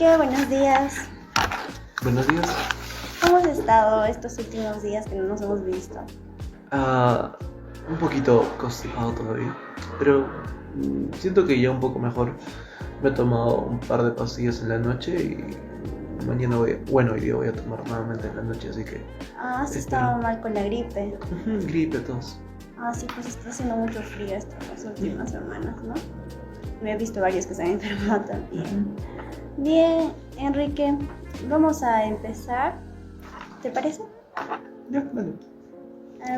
Enrique, buenos días. Buenos días. ¿Cómo has estado estos últimos días que no nos hemos visto? Un poquito constipado todavía, pero siento que ya un poco mejor. Me he tomado un par de pastillas en la noche y mañana hoy día voy a tomar nuevamente en la noche, así que... Has estado mal con la gripe. Gripe, tos. Sí, pues está haciendo mucho frío estas últimas semanas, ¿no? Me he visto varios que se han enfermado también. Bien, Enrique, vamos a empezar. ¿Te parece? Ya, vale.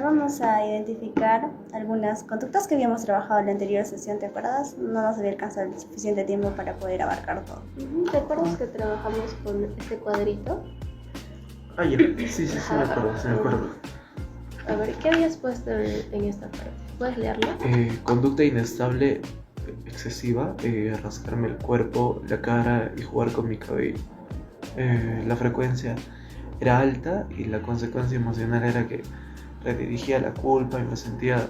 Vamos a identificar algunas conductas que habíamos trabajado en la anterior sesión, ¿te acuerdas? No nos había alcanzado el suficiente tiempo para poder abarcar todo. ¿Te acuerdas que trabajamos con este cuadrito? Ya. Sí, me acuerdo. A ver, ¿qué habías puesto en esta parte? ¿Puedes leerlo? Conducta inestable excesiva, rascarme el cuerpo, la cara y jugar con mi cabello. La frecuencia era alta y la consecuencia emocional era que redirigía la culpa y me sentía,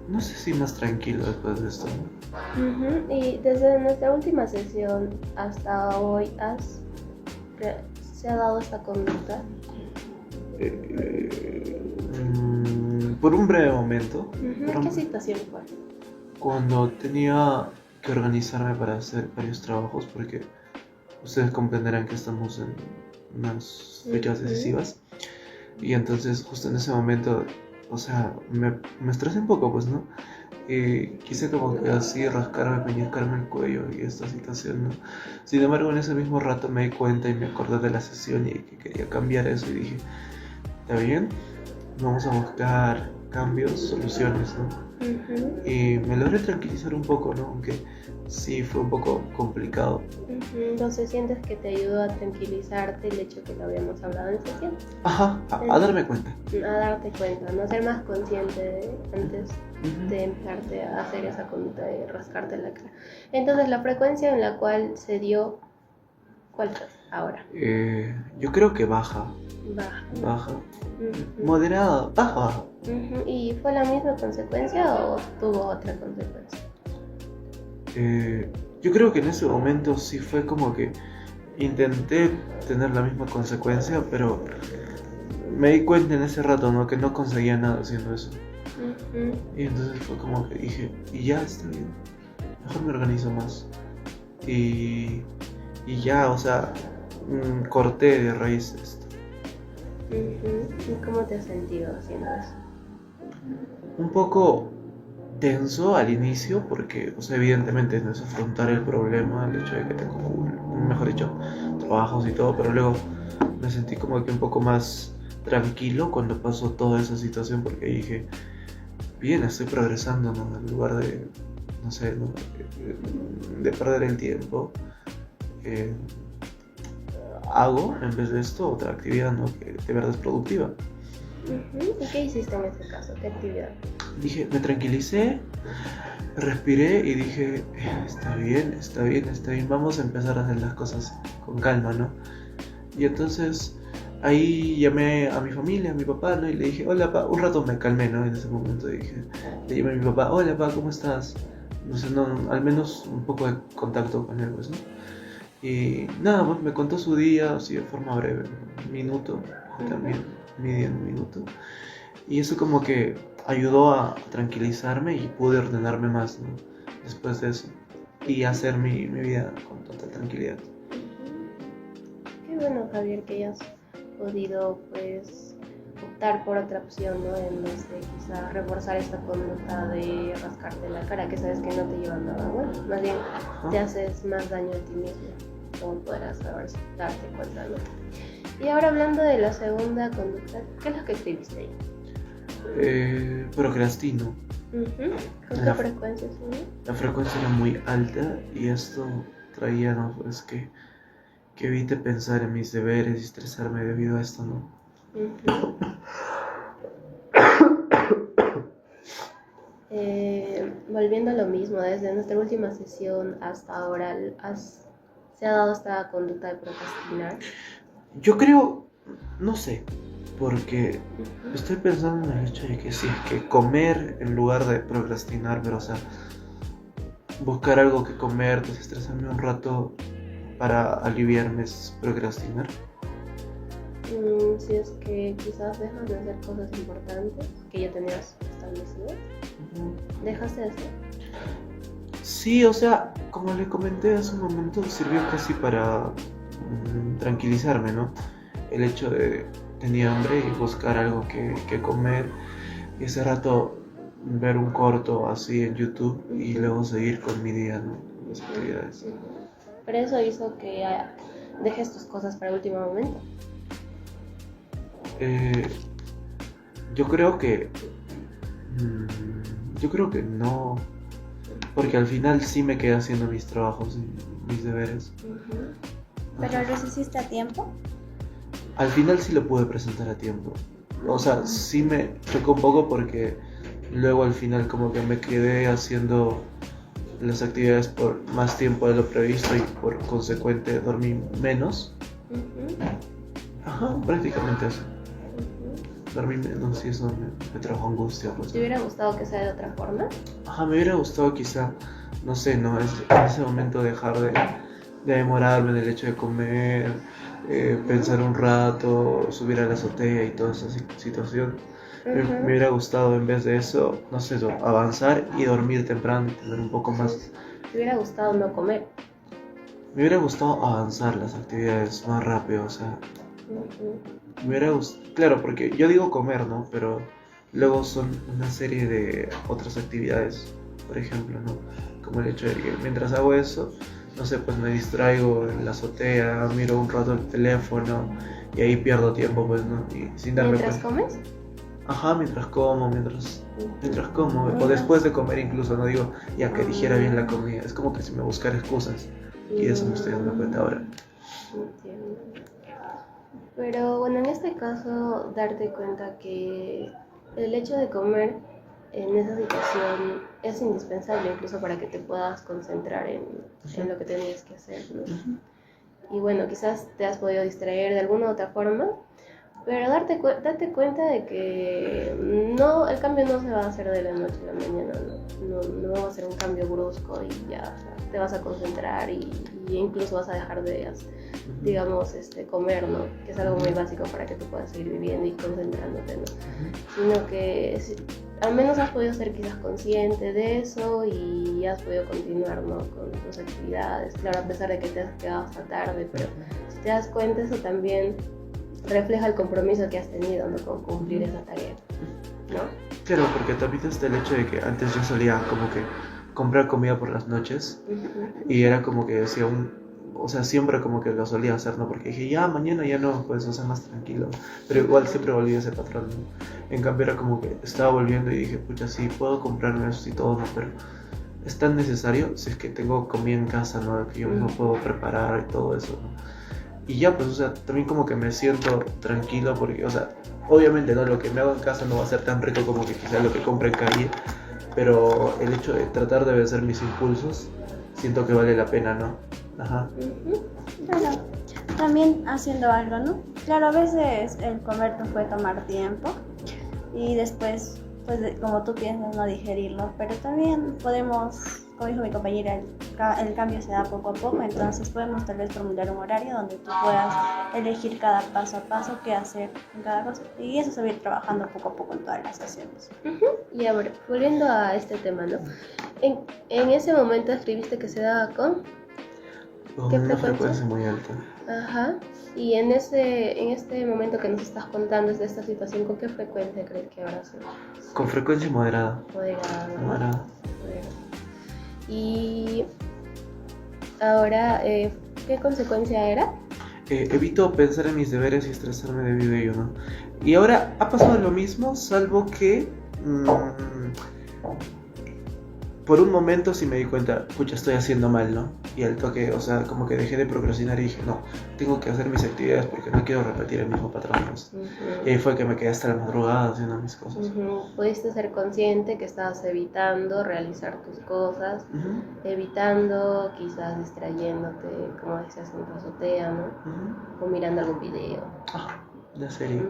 no sé si más tranquilo después de esto, ¿no? Y desde nuestra última sesión hasta hoy, ¿se ha dado esta conducta? Por un breve momento. ¿Qué situación fue? Cuando tenía que organizarme para hacer varios trabajos, porque ustedes comprenderán que estamos en unas fechas decisivas. Y entonces justo en ese momento, o sea, me estresé un poco, pues, ¿no? Y quise como que así rascarme, peñascarme el cuello y esta situación, ¿no? Sin embargo, en ese mismo rato me di cuenta y me acordé de la sesión y que quería cambiar eso y dije, ¿está bien? Vamos a buscar cambios, soluciones, ¿no? Y me logré tranquilizar un poco, ¿no? Aunque sí fue un poco complicado. Entonces sientes que te ayudó a tranquilizarte el hecho que lo habíamos hablado en sesión. A darme cuenta. A darte cuenta, no ser más consciente antes de empezarte a hacer esa conducta de rascarte la cara. Entonces la frecuencia en la cual se dio, ¿cuál fue ahora? Yo creo que baja. Moderada, baja. ¿Y fue la misma consecuencia o tuvo otra consecuencia? Yo creo que en ese momento sí fue como que intenté tener la misma consecuencia, pero me di cuenta en ese rato, ¿no? Que no conseguía nada haciendo eso. Y entonces fue como que dije, y ya está bien, mejor me organizo más. Y ya, o sea, corté de raíz esto. ¿Y cómo te has sentido haciendo eso? Un poco tenso al inicio porque, o sea, evidentemente no es afrontar el problema, el hecho de que tengo, mejor dicho, trabajos y todo, pero luego me sentí como que un poco más tranquilo cuando pasó toda esa situación porque dije, bien, estoy progresando, ¿no? En lugar de, no sé, ¿no? De perder el tiempo, hago en vez de esto otra actividad, ¿no? Que de verdad es productiva. ¿Y qué hiciste en ese caso? ¿Qué actividad? Dije, me tranquilicé, respiré y dije, está bien, vamos a empezar a hacer las cosas con calma, ¿no? Y entonces ahí llamé a mi familia, a mi papá, ¿no? Y le dije, hola, pa, un rato me calmé, ¿no? En ese momento dije, le llamé a mi papá, hola, pa, ¿cómo estás? No sé, no, al menos un poco de contacto con él, pues, ¿no? Y nada, pues me contó su día, así de forma breve, un minuto, también medio minuto. Y eso como que ayudó a tranquilizarme y pude ordenarme más, ¿no? Después de eso. Y hacer mi vida con total tranquilidad. Qué bueno, Javier, que hayas podido, pues, optar por otra opción, ¿no? En vez de quizá reforzar esta conducta de rascarte la cara, que sabes que no te lleva a nada bueno. Más bien, te haces más daño a ti mismo, como podrás darte cuenta, ¿no? Y ahora hablando de la segunda conducta, ¿qué es lo que escribiste ahí? Procrastino. ¿Con qué frecuencia, sí? La frecuencia era muy alta y esto traía, ¿no? Pues que evite pensar en mis deberes y estresarme debido a esto, ¿no? Volviendo a lo mismo, desde nuestra última sesión hasta ahora, ¿se ha dado esta conducta de procrastinar? Yo creo, no sé, porque estoy pensando en el hecho de que sí, que comer en lugar de procrastinar, pero o sea, buscar algo que comer, desestresarme un rato, para aliviarme es procrastinar. Si es que quizás dejas de hacer cosas importantes que ya tenías establecidas, dejas de hacer. Sí, o sea, como le comenté hace un momento, sirvió casi para tranquilizarme, ¿no? El hecho de tener hambre y buscar algo que comer, y ese rato ver un corto así en YouTube y luego seguir con mi día, ¿no? Las actividades. Pero eso hizo que dejes tus cosas para el último momento. Yo creo que no, porque al final sí me quedé haciendo mis trabajos y mis deberes. ¿Pero los hiciste a tiempo? Al final sí lo pude presentar a tiempo. O sea, sí me chocó un poco porque luego al final como que me quedé haciendo las actividades por más tiempo de lo previsto y por consecuente dormí menos. Ajá, prácticamente eso. Dormí menos y eso me trajo angustia. Pues. ¿Te hubiera gustado que sea de otra forma? Ajá, me hubiera gustado quizá, no sé, ¿no? En ese momento dejar de demorarme en el hecho de comer, pensar un rato, subir a la azotea y toda esa situación. Me hubiera gustado en vez de eso, no sé, avanzar y dormir temprano y tener un poco más. ¿Te hubiera gustado no comer? Me hubiera gustado avanzar las actividades más rápido, o sea. Me hubiera gustado, claro, porque yo digo comer, ¿no? Pero luego son una serie de otras actividades, por ejemplo, ¿no? Como el hecho de que mientras hago eso, no sé, pues me distraigo en la azotea, miro un rato el teléfono y ahí pierdo tiempo, pues, ¿no? Y sin darme ¿Mientras cuenta. comes? Ajá, mientras como, o después de comer incluso, no digo ya que dijera bien la comida, es como que si me buscara excusas y de eso me estoy dando cuenta ahora. Entiendo. Pero bueno, en este caso, darte cuenta que el hecho de comer en esa situación es indispensable incluso para que te puedas concentrar en lo que tenías que hacer, ¿no? Y bueno, quizás te has podido distraer de alguna u otra forma, pero date cuenta de que no, el cambio no se va a hacer de la noche a la mañana, no va a ser un cambio brusco y ya, o sea, te vas a concentrar y incluso vas a dejar de, digamos, comer, ¿no? Que es algo muy básico para que tú puedas seguir viviendo y concentrándote, ¿no? Sino que al menos has podido ser quizás consciente de eso y has podido continuar, ¿no? Con tus actividades, claro, a pesar de que te has quedado hasta tarde, pero si te das cuenta eso también refleja el compromiso que has tenido, ¿no? Con cumplir esa tarea, ¿no? Claro, porque también está el hecho de que antes yo solía como que comprar comida por las noches y era como que decía o sea, siempre como que lo solía hacer, ¿no? Porque dije, ya, mañana ya no, pues, o sea, más tranquilo. Pero igual siempre volví a ese patrón, ¿no? En cambio era como que estaba volviendo y dije, pucha, sí, puedo comprarme eso y todo, ¿no? Pero es tan necesario si es que tengo comida en casa, ¿no? Que yo mismo puedo preparar y todo eso, ¿no? Y ya, pues, o sea, también como que me siento tranquilo porque, o sea, obviamente, ¿no? Lo que me hago en casa no va a ser tan rico como que quizás lo que compre en calle, pero el hecho de tratar de vencer mis impulsos, siento que vale la pena, ¿no? Ajá. Claro, también haciendo algo, ¿no? Claro, a veces el comer te puede tomar tiempo y después, pues como tú piensas, no digerirlo, pero también podemos, como dijo mi compañera, el cambio se da poco a poco, entonces podemos tal vez formular un horario donde tú puedas elegir cada paso a paso qué hacer en cada cosa y eso se va a ir trabajando poco a poco en todas las sesiones. Y ahora, volviendo a este tema, ¿no? En ese momento escribiste que se daba con ¿qué Una frecuencia? frecuencia muy alta. Ajá. Y en este momento que nos estás contando de esta situación, ¿con qué frecuencia crees que habrá sido? Con frecuencia moderada. Moderada, ¿no? Moderada. Y ahora, ¿qué consecuencia era? Evito pensar en mis deberes y estresarme debido a ello, ¿no? Y ahora ha pasado lo mismo, salvo que por un momento sí me di cuenta, pucha, estoy haciendo mal, ¿no? Y al toque, o sea, como que dejé de procrastinar y dije, no, tengo que hacer mis actividades porque no quiero repetir el mismo patrón, ¿no? Y ahí fue que me quedé hasta la madrugada haciendo mis cosas. Pudiste ser consciente que estabas evitando realizar tus cosas, evitando, quizás distrayéndote, como decías, en tu azotea, ¿no? O mirando algún video. La serie.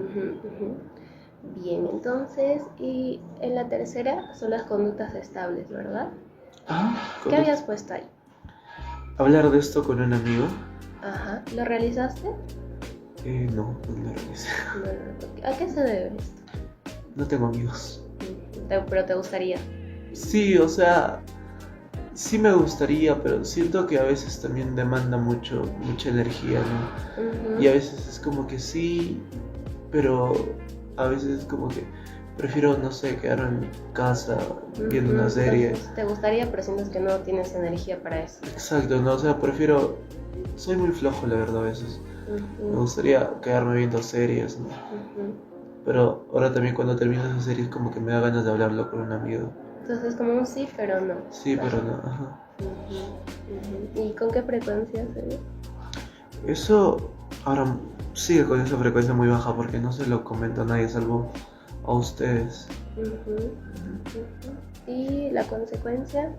Bien, entonces, y en la tercera son las conductas estables, ¿verdad? ¿Qué habías puesto ahí? Hablar de esto con un amigo Ajá. ¿Lo realizaste? No lo realicé. No. ¿A qué se debe esto? No tengo amigos. Pero te gustaría. Sí, o sea, sí me gustaría, pero siento que a veces también demanda mucha energía, ¿no? Y a veces es como que sí, pero a veces es como que prefiero, no sé, quedarme en mi casa viendo una serie. Entonces, te gustaría, pero sientes que no tienes energía para eso. Exacto, no, o sea, prefiero. Soy muy flojo, la verdad, a veces. Me gustaría quedarme viendo series, ¿no? Pero ahora también cuando termino esas series como que me da ganas de hablarlo con un amigo. Entonces, como un sí, pero no. Sí, pero no, ajá. ¿Y con qué frecuencia se ve? Eso ahora sigue con esa frecuencia muy baja porque no se lo comento a nadie salvo a ustedes. ¿Y la consecuencia?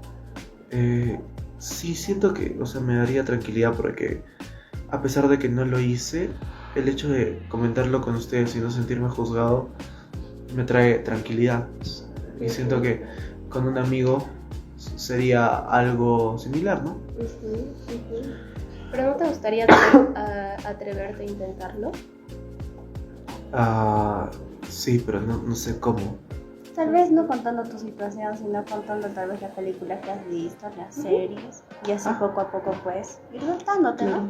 Sí, siento que, o sea, me daría tranquilidad porque a pesar de que no lo hice, el hecho de comentarlo con ustedes y no sentirme juzgado me trae tranquilidad. Y siento que con un amigo sería algo similar, ¿no? ¿Pero no te gustaría atreverte a intentarlo? Sí, pero no sé cómo. Tal vez no contando tu situación, sino contando tal vez la película que has visto, las series, y así poco a poco pues ir soltándote, ¿no?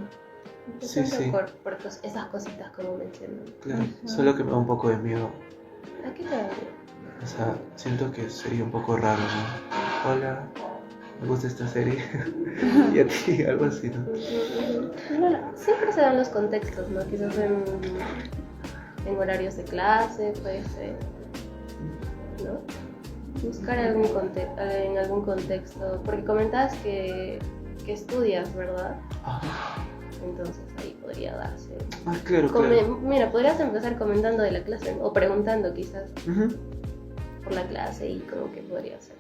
Sí, sí. Por esas cositas como mencioné. Claro, solo que me da un poco de miedo. ¿A qué te da miedo? O sea, siento que sería un poco raro, ¿no? Hola, me gusta esta serie. Y a ti, algo así, ¿no? Siempre se dan los contextos, ¿no? Quizás en horarios de clase, puede ser, ¿no? Buscar en algún contexto, porque comentabas que estudias, ¿verdad? Ajá. Entonces ahí podría darse. Claro. Mira, podrías empezar comentando de la clase, ¿no? O preguntando quizás por la clase y como que podría ser.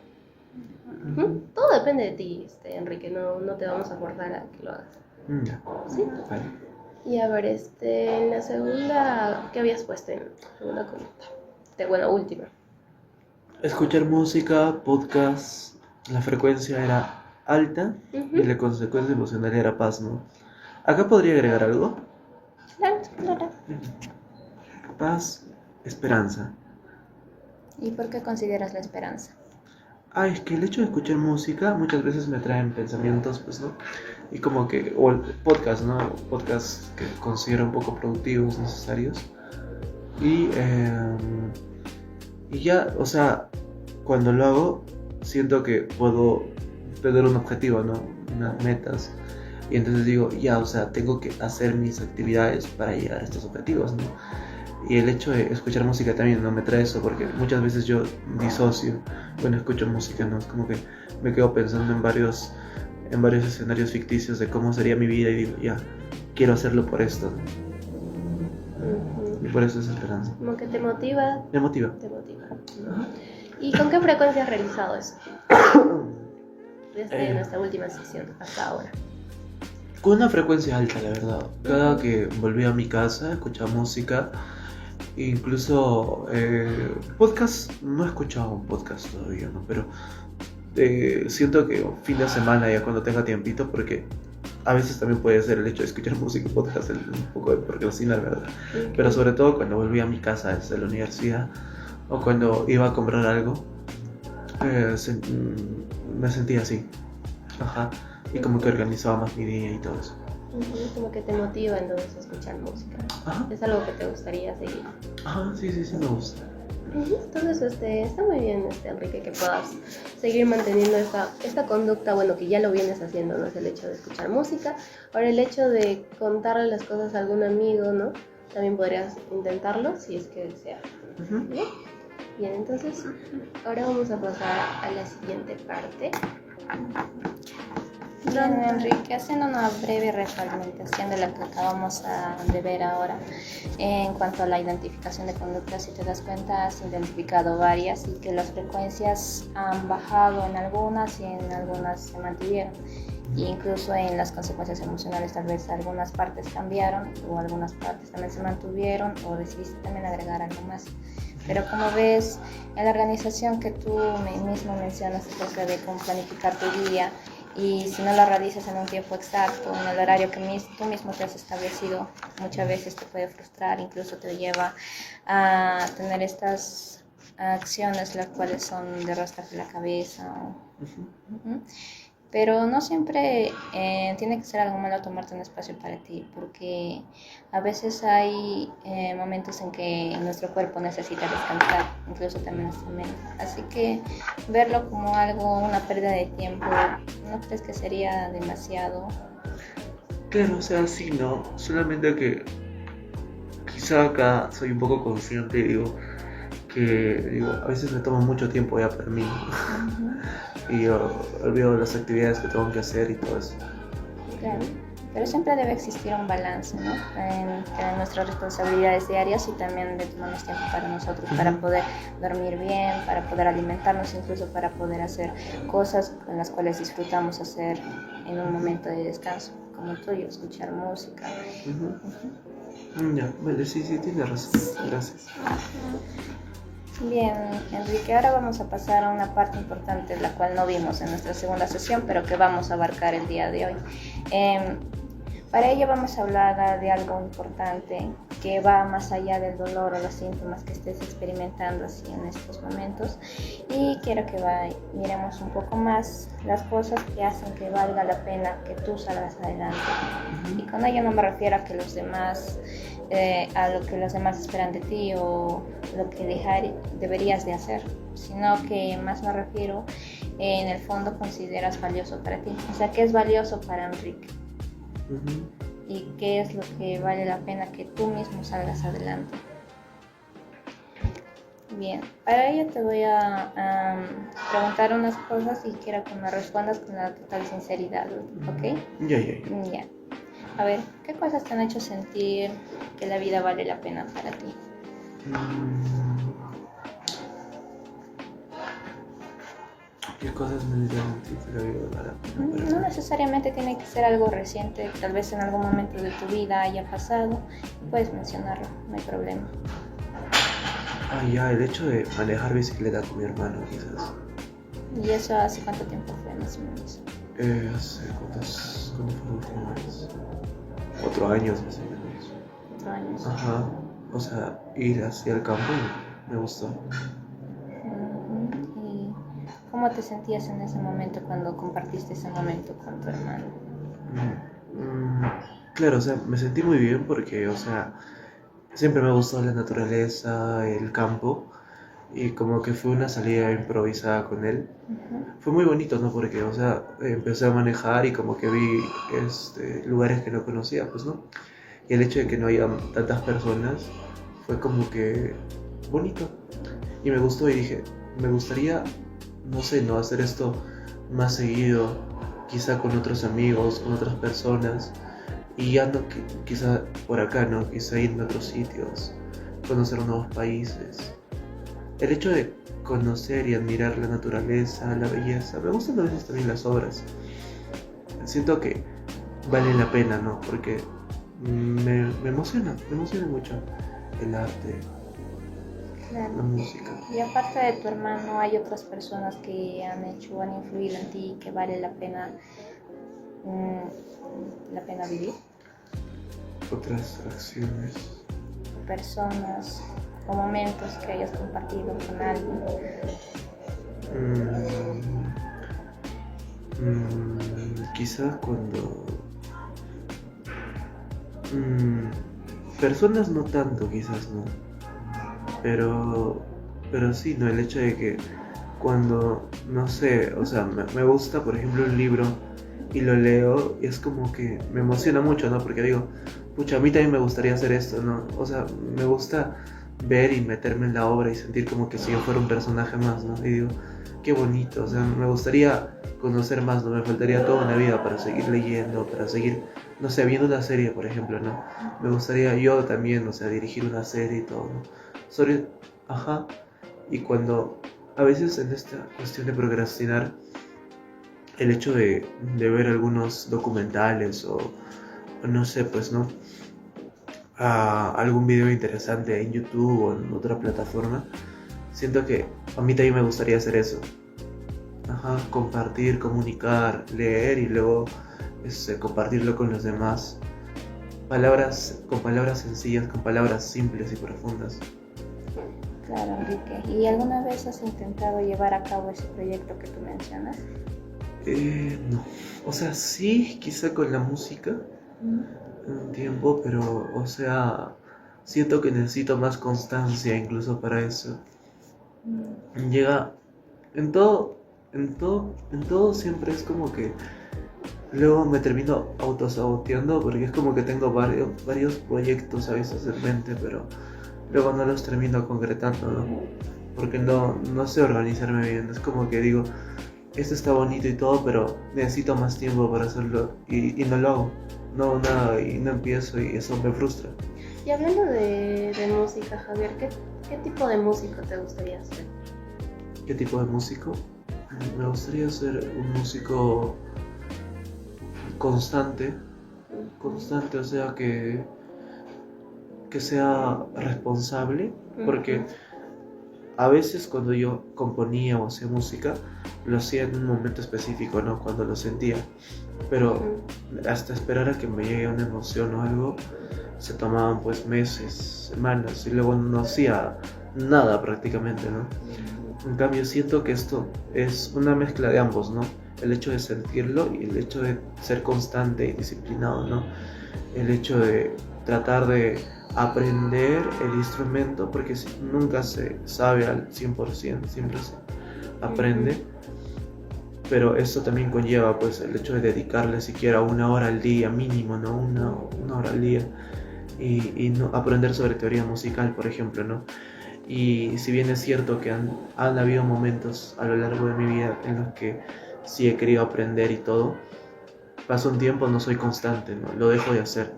Todo depende de ti, Enrique, no te vamos a forzar a que lo hagas. Ya. ¿Sí? Vale. Y a ver, en la segunda, ¿qué habías puesto en la segunda conducta? Bueno, última. Escuchar música, podcast, la frecuencia era alta y la consecuencia emocional era paz, ¿no? Acá podría agregar algo. Claro. Paz, esperanza. ¿Y por qué consideras la esperanza? Es que el hecho de escuchar música muchas veces me traen pensamientos, pues, ¿no? Y como que, o el podcast, ¿no? Podcasts que considero un poco productivos, necesarios. Y ya, o sea, cuando lo hago, siento que puedo tener un objetivo, ¿no? Unas metas. Y entonces digo, ya, o sea, tengo que hacer mis actividades para llegar a estos objetivos, ¿no? Y el hecho de escuchar música también no me trae eso, porque muchas veces yo disocio cuando escucho música, ¿no? Es como que me quedo pensando en varios escenarios ficticios de cómo sería mi vida y digo, ya, quiero hacerlo por esto, ¿no? Y por eso es esperanza. Como que te motiva. Me motiva. Te motiva. ¿Y con qué frecuencia has realizado eso? Desde nuestra última sesión hasta ahora. Con una frecuencia alta, la verdad. Cada que volví a mi casa, escuchaba música. Incluso podcast, no he escuchado un podcast todavía, ¿no? Pero siento que fin de semana, ya cuando tenga tiempito, porque a veces también puede ser el hecho de escuchar música y podcast un poco de procrastinar, ¿verdad? Pero sobre todo cuando volví a mi casa desde la universidad o cuando iba a comprar algo, me sentía así. Ajá. Y como que organizaba más mi día y todo eso. Como que te motiva entonces a escuchar música. Ajá. Es algo que te gustaría seguir. Ajá, sí, me gusta. Entonces está muy bien, Enrique, que puedas seguir manteniendo esta conducta, bueno, que ya lo vienes haciendo, ¿no? Es el hecho de escuchar música. Ahora el hecho de contarle las cosas a algún amigo, ¿no? También podrías intentarlo si es que deseas. Bien, entonces ahora vamos a pasar a la siguiente parte. Bien, Enrique, haciendo una breve refragmentación de lo que acabamos de ver ahora en cuanto a la identificación de conductas, si te das cuenta, has identificado varias y que las frecuencias han bajado en algunas y en algunas se mantuvieron. E incluso en las consecuencias emocionales, tal vez algunas partes cambiaron o algunas partes también se mantuvieron o decidiste también agregar algo más. Pero como ves, en la organización que tú mismo mencionas acerca de cómo planificar tu día y si no lo realizas en un tiempo exacto, en el horario que tú mismo te has establecido, muchas veces te puede frustrar, incluso te lleva a tener estas acciones las cuales son de rascarte la cabeza. Ujú. Pero no siempre tiene que ser algo malo tomarte un espacio para ti, porque a veces hay momentos en que nuestro cuerpo necesita descansar, incluso también nuestra mente. Así que verlo como algo, una pérdida de tiempo, ¿no crees que sería demasiado? Claro, o sea, sí, ¿no? Solamente que quizá acá soy un poco consciente y digo, a veces me toma mucho tiempo ya para mí, ¿no? Y yo olvido las actividades que tengo que hacer y todo eso. Claro, pero siempre debe existir un balance, ¿no? Entre nuestras responsabilidades diarias y también de tomarnos tiempo para nosotros, para poder dormir bien, para poder alimentarnos, incluso para poder hacer cosas en las cuales disfrutamos hacer en un momento de descanso, como el tuyo, escuchar música. Ya, vale, sí, tienes razón. Gracias. Bien, Enrique, ahora vamos a pasar a una parte importante, la cual no vimos en nuestra segunda sesión, pero que vamos a abarcar el día de hoy. Para ello vamos a hablar de algo importante que va más allá del dolor o los síntomas que estés experimentando así en estos momentos, y quiero que miremos un poco más las cosas que hacen que valga la pena que tú salgas adelante. Y con ello no me refiero a que los demás, a lo que los demás esperan de ti o lo que deberías de hacer, sino que más me refiero en el fondo consideras valioso para ti. O sea, ¿qué es valioso para Enrique? Y qué es lo que vale la pena que tú mismo salgas adelante. Bien, para ello te voy a preguntar unas cosas y quiero que me respondas con la total sinceridad, ¿ok? Ya. A ver, ¿qué cosas te han hecho sentir que la vida vale la pena para ti? ¿Qué cosas me dirían que la vida vale la pena para No mí? necesariamente tiene que ser algo reciente, tal vez en algún momento de tu vida haya pasado, puedes mencionarlo, no hay problema. Ya, el hecho de manejar bicicleta con mi hermano, quizás. ¿Y eso hace cuánto tiempo fue más o menos? ¿Cuándo fue la última vez? 4 años más o menos. 4 años. Ajá, o sea, ir hacia el campo me gustó. ¿Y cómo te sentías en ese momento cuando compartiste ese momento con tu hermano? Claro, o sea, me sentí muy bien porque, o sea, siempre me gustó la naturaleza, el campo, y como que fue una salida improvisada con él. Fue muy bonito, ¿no? Porque, o sea, empecé a manejar y como que vi lugares que no conocía, pues, ¿no? Y el hecho de que no haya tantas personas fue como que bonito. Y me gustó y dije, me gustaría, no sé, ¿no? Hacer esto más seguido, quizá con otros amigos, con otras personas. Y ya no, quizá por acá, ¿no? Quizá ir a otros sitios, conocer nuevos países. El hecho de conocer y admirar la naturaleza, la belleza, me gustan a veces también las obras. Siento que vale la pena, ¿no? Porque me emociona mucho el arte, la Claro. música. Y aparte de tu hermano, ¿hay otras personas que han influido en ti que vale la pena vivir? Otras acciones. Personas o momentos que hayas compartido con alguien. Quizá cuando personas no tanto, quizás no, pero sí, no, el hecho de que cuando, no sé, o sea, me gusta, por ejemplo, un libro y lo leo, y es como que me emociona mucho, ¿no? Porque digo, pucha, a mí también me gustaría hacer esto, ¿no? O sea, me gusta ver y meterme en la obra y sentir como que si yo fuera un personaje más, ¿no? Y digo, qué bonito, o sea, me gustaría conocer más, ¿no? Me faltaría toda una vida para seguir leyendo, para seguir, no sé, viendo una serie, por ejemplo, ¿no? Me gustaría yo también, o sea, dirigir una serie y todo, ¿no? Ajá, y cuando, a veces en esta cuestión de procrastinar, el hecho de ver algunos documentales o no sé, pues, ¿no? Algún video interesante en YouTube o en otra plataforma, siento que a mí también me gustaría hacer eso. ajá, compartir, comunicar, leer y luego compartirlo con los demás. Con palabras sencillas, con palabras simples y profundas. Claro, Enrique. ¿Y alguna vez has intentado llevar a cabo ese proyecto que tú mencionas? No, o sea, sí, quizá con la música un tiempo, pero, o sea, siento que necesito más constancia incluso para eso. Llega, en todo siempre es como que luego me termino autosaboteando porque es como que tengo varios proyectos a veces en mente, pero luego no los termino concretando, ¿no? Porque no sé organizarme bien. Es como que digo, esto está bonito y todo, pero necesito más tiempo para hacerlo y no lo hago. No hago nada y no empiezo y eso me frustra. Y hablando de música, Javier, ¿qué tipo de músico te gustaría ser? ¿Qué tipo de músico? Me gustaría ser un músico constante, o sea, que sea responsable, porque a veces cuando yo componía o hacía música, lo hacía en un momento específico, ¿no? Cuando lo sentía, pero hasta esperar a que me llegue una emoción o algo, se tomaban pues meses, semanas, y luego no hacía nada prácticamente, ¿no? En cambio siento que esto es una mezcla de ambos, ¿no? El hecho de sentirlo y el hecho de ser constante y disciplinado, ¿no? El hecho de tratar de aprender el instrumento, porque nunca se sabe al 100%, siempre se aprende, pero eso también conlleva pues el hecho de dedicarle siquiera 1 hora al día mínimo, ¿no? Una hora al día y no aprender sobre teoría musical, por ejemplo, ¿no? Y si bien es cierto que han habido momentos a lo largo de mi vida en los que sí he querido aprender y todo, pasa un tiempo, no soy constante, ¿no? Lo dejo de hacer,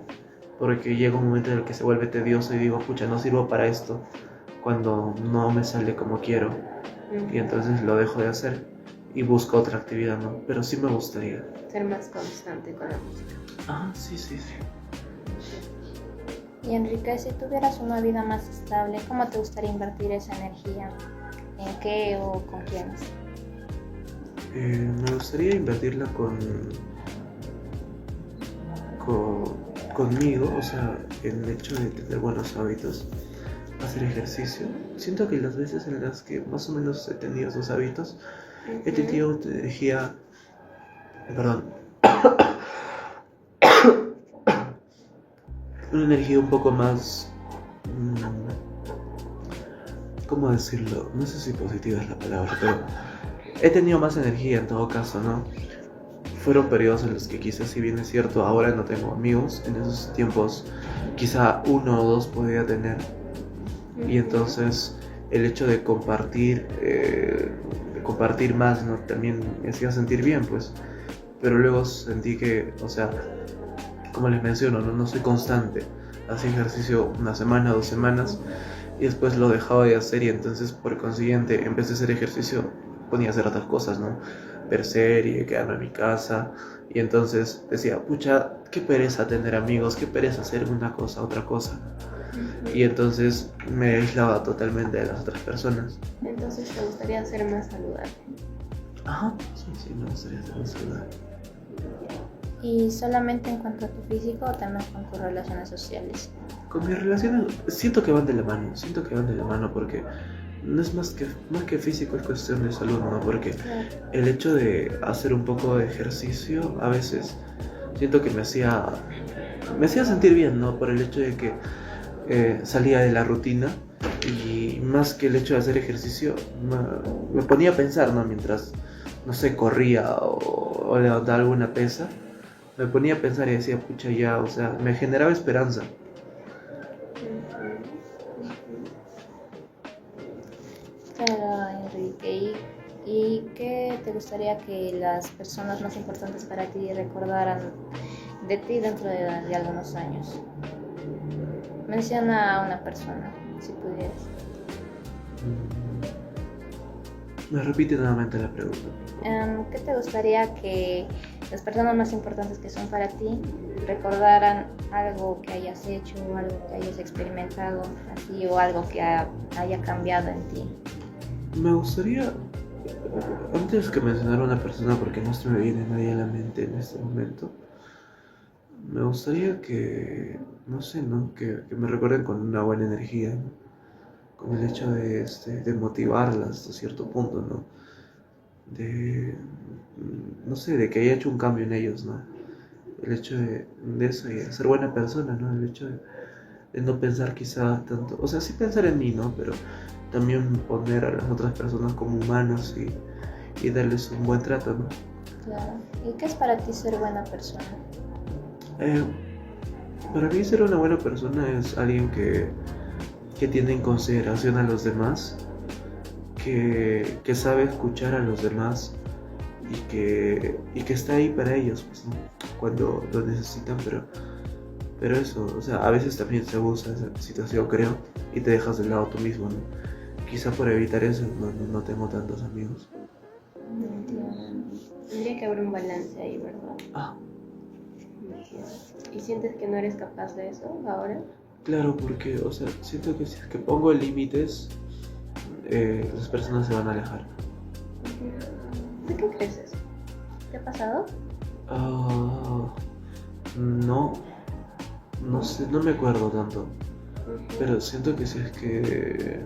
porque llega un momento en el que se vuelve tedioso y digo, pucha, no sirvo para esto, cuando no me sale como quiero, y entonces lo dejo de hacer y busco otra actividad, ¿no? Pero sí me gustaría. Ser más constante con la música. Ah, sí. Y Enrique, si tuvieras una vida más estable, ¿cómo te gustaría invertir esa energía? ¿En qué o con quiénes? Me gustaría invertirla conmigo, o sea, en el hecho de tener buenos hábitos, hacer ejercicio. Siento que las veces en las que más o menos he tenido esos hábitos, he tenido una energía, una energía un poco más, ¿cómo decirlo? No sé si positiva es la palabra, pero he tenido más energía en todo caso, ¿no? Fueron periodos en los que quizás, si bien es cierto, ahora no tengo amigos, en esos tiempos quizá 1 o 2 podía tener. Y entonces el hecho de compartir más, ¿no? También me hacía sentir bien, pues. Pero luego sentí que, o sea, como les menciono, no soy constante. Hacía ejercicio 1 semana, 2 semanas y después lo dejaba de hacer, y entonces por consiguiente, en vez de hacer ejercicio, ponía a hacer otras cosas, ¿no? Ver serie, quedarme en mi casa, y entonces decía, pucha, qué pereza tener amigos, qué pereza hacer una cosa, otra cosa. Y entonces me aislaba totalmente de las otras personas. Entonces te gustaría ser más saludable. Ajá, sí, me gustaría ser más saludable. ¿Y solamente en cuanto a tu físico o también con tus relaciones sociales? Con mis relaciones siento que van de la mano, porque no es más que físico, es cuestión de salud, ¿no? Porque el hecho de hacer un poco de ejercicio a veces siento que me hacía sentir bien, ¿no? Por el hecho de que salía de la rutina, y más que el hecho de hacer ejercicio me ponía a pensar, ¿no? Mientras, no sé, corría o levantaba alguna pesa, me ponía a pensar y decía, pucha, ya, o sea, me generaba esperanza. Claro, Enrique. ¿Y qué te gustaría que las personas más importantes para ti recordaran de ti dentro de algunos años? Menciona a una persona, si pudieras. Me repite nuevamente la pregunta. ¿Qué te gustaría que las personas más importantes que son para ti recordaran algo que hayas hecho, algo que hayas experimentado así, o algo que haya cambiado en ti? Me gustaría Antes que mencionar a una persona, porque no se me viene nadie a la mente en este momento, me gustaría que, no sé, ¿no? Que me recuerden con una buena energía, ¿no? Con el hecho de motivarlas hasta cierto punto, ¿no? No sé, de que haya hecho un cambio en ellos, ¿no? El hecho de eso y de ser buena persona, ¿no? El hecho de no pensar quizá tanto, o sea, sí pensar en mí, ¿no? Pero también poner a las otras personas como humanos y darles un buen trato, ¿no? Claro. ¿Y qué es para ti ser buena persona? Eh, para mí ser una buena persona es alguien que tiene en consideración a los demás, que sabe escuchar a los demás y que está ahí para ellos, pues, ¿no? Cuando lo necesitan, pero eso, o sea, a veces también se abusa esa situación, creo, y te dejas de lado tú mismo, ¿no? Quizá por evitar eso no tengo tantos amigos. Tendría que haber un balance ahí, ¿verdad? Ah, ¿Y sientes que no eres capaz de eso ahora? claro, porque, o sea, siento que si es que pongo límites, las personas se van a alejar. ¿De qué crees eso? ¿Te ha pasado? Ah, no sé, no me acuerdo tanto, pero siento que si es que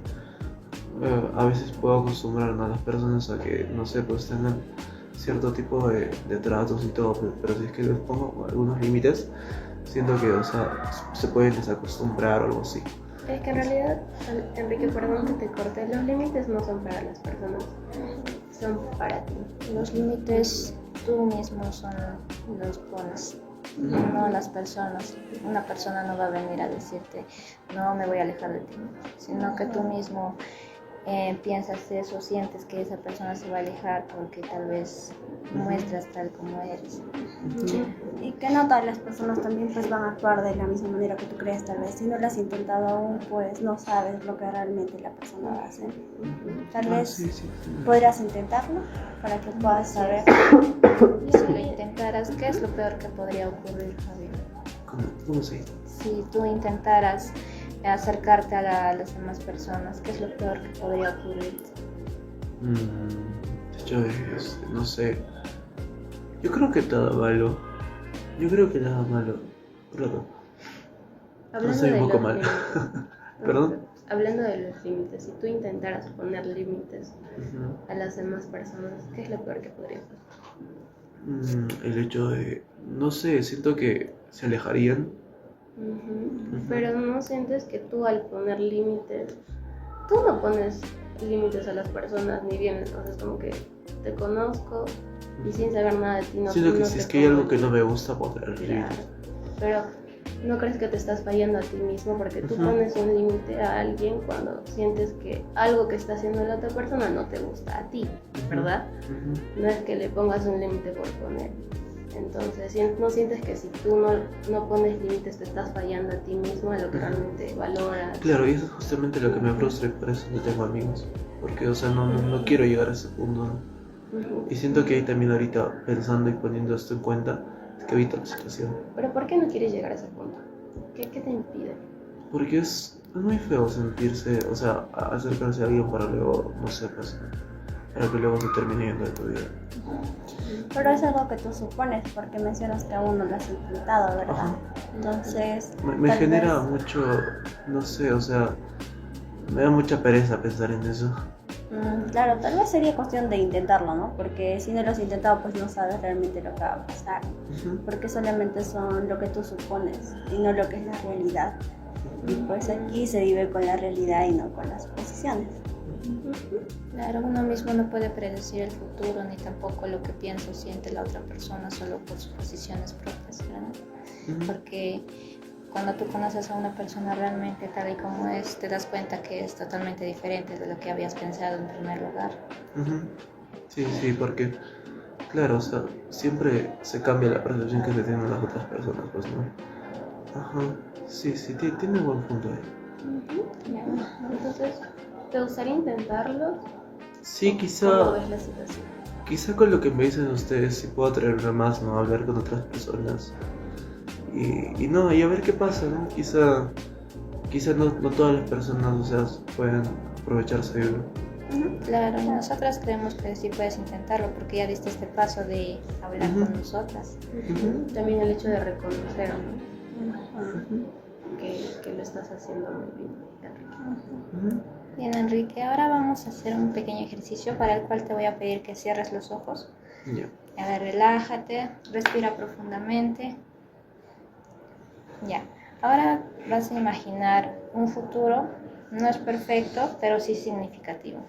a veces puedo acostumbrar a las personas a que, no sé, pues tengan cierto tipo de tratos y todo, pero si es que les pongo algunos límites, siento que, o sea, se pueden desacostumbrar o algo así. Es que en realidad, Enrique, perdón que te corte, los límites no son para las personas, son para ti. Los límites tú mismo los pones, no las personas. Una persona no va a venir a decirte, no me voy a alejar de ti, sino que tú mismo piensas eso, sientes que esa persona se va a alejar porque tal vez muestras tal como eres. Y que no todas las personas también pues van a actuar de la misma manera que tú crees, tal vez. Si no lo has intentado aún, pues no sabes lo que realmente la persona va a hacer. Tal vez Sí. podrías intentarlo para que puedas saber. Y si lo intentaras, ¿qué es lo peor que podría ocurrir, Javier? ¿Cómo se dice? Si tú intentaras acercarte a las demás personas, ¿qué es lo peor que podría ocurrir? De hecho, no sé. Yo creo que nada malo. Perdón. Hablando soy un de poco los mal. límites. ¿Perdón? Hablando de los límites, si tú intentaras poner límites Ujú. a las demás personas, ¿qué es lo peor que podría pasar? El hecho de, no sé, siento que se alejarían. Pero no sientes que tú al poner límites, tú no pones límites a las personas ni bien, entonces como que te conozco y sin saber nada de ti no Siento que no si te es que hay pongo algo que no me límites. gusta poner Claro, límites. pero ¿no crees que te estás fallando a ti mismo porque tú Ujú. pones un límite a alguien cuando sientes que algo que está haciendo la otra persona no te gusta a ti, ¿verdad? Ujú. No es que le pongas un límite por poner. Entonces, ¿no sientes que si tú no pones límites te estás fallando a ti mismo, a lo que realmente valoras? Claro, y eso es justamente lo que me frustra y por eso no tengo amigos. Porque, o sea, no quiero llegar a ese punto, ¿no? Ujú. Y siento que ahí también ahorita, pensando y poniendo esto en cuenta, es que evito la situación. Pero ¿por qué no quieres llegar a ese punto? ¿Qué te impide? Porque es muy feo sentirse, o sea, acercarse a alguien para luego, no sé, pues, para que luego se termine yendo de tu vida. Pero es algo que tú supones porque mencionas que aún no lo has intentado, ¿verdad? Ajá. Entonces, Me tal genera vez- mucho, no sé, o sea, me da mucha pereza pensar en eso. Claro, tal vez sería cuestión de intentarlo, ¿no? Porque si no lo has intentado, pues no sabes realmente lo que va a pasar. Ujú. Porque solamente son lo que tú supones y no lo que es la realidad. Y pues aquí se vive con la realidad y no con las suposiciones. Claro, uno mismo no puede predecir el futuro ni tampoco lo que piensa o siente la otra persona solo por sus posiciones propias, ¿verdad? Ujú. Porque cuando tú conoces a una persona realmente tal y como es, te das cuenta que es totalmente diferente de lo que habías pensado en primer lugar. Ujú. Sí, porque, claro, o sea, siempre se cambia la percepción que se tienen las otras personas, pues, ¿no? Ajá, sí, tiene un buen punto ahí. Entonces, ¿te gustaría intentarlo? Sí, ¿Cómo quizá ves la situación? con lo que me dicen ustedes, sí puedo atreverme más, ¿no? A hablar con otras personas. Y no, y a ver qué pasa, ¿no? Quizá no todas las personas, o sea, pueden aprovecharse de uno. Claro, y nosotras creemos que sí puedes intentarlo porque ya diste este paso de hablar con nosotras. También el hecho de reconocer, ¿no? Que lo estás haciendo muy bien, Enrique. Bien, Enrique, ahora vamos a hacer un pequeño ejercicio para el cual te voy a pedir que cierres los ojos. Ya. A ver, relájate, respira profundamente. Ya, ahora vas a imaginar un futuro, no es perfecto, pero sí significativo.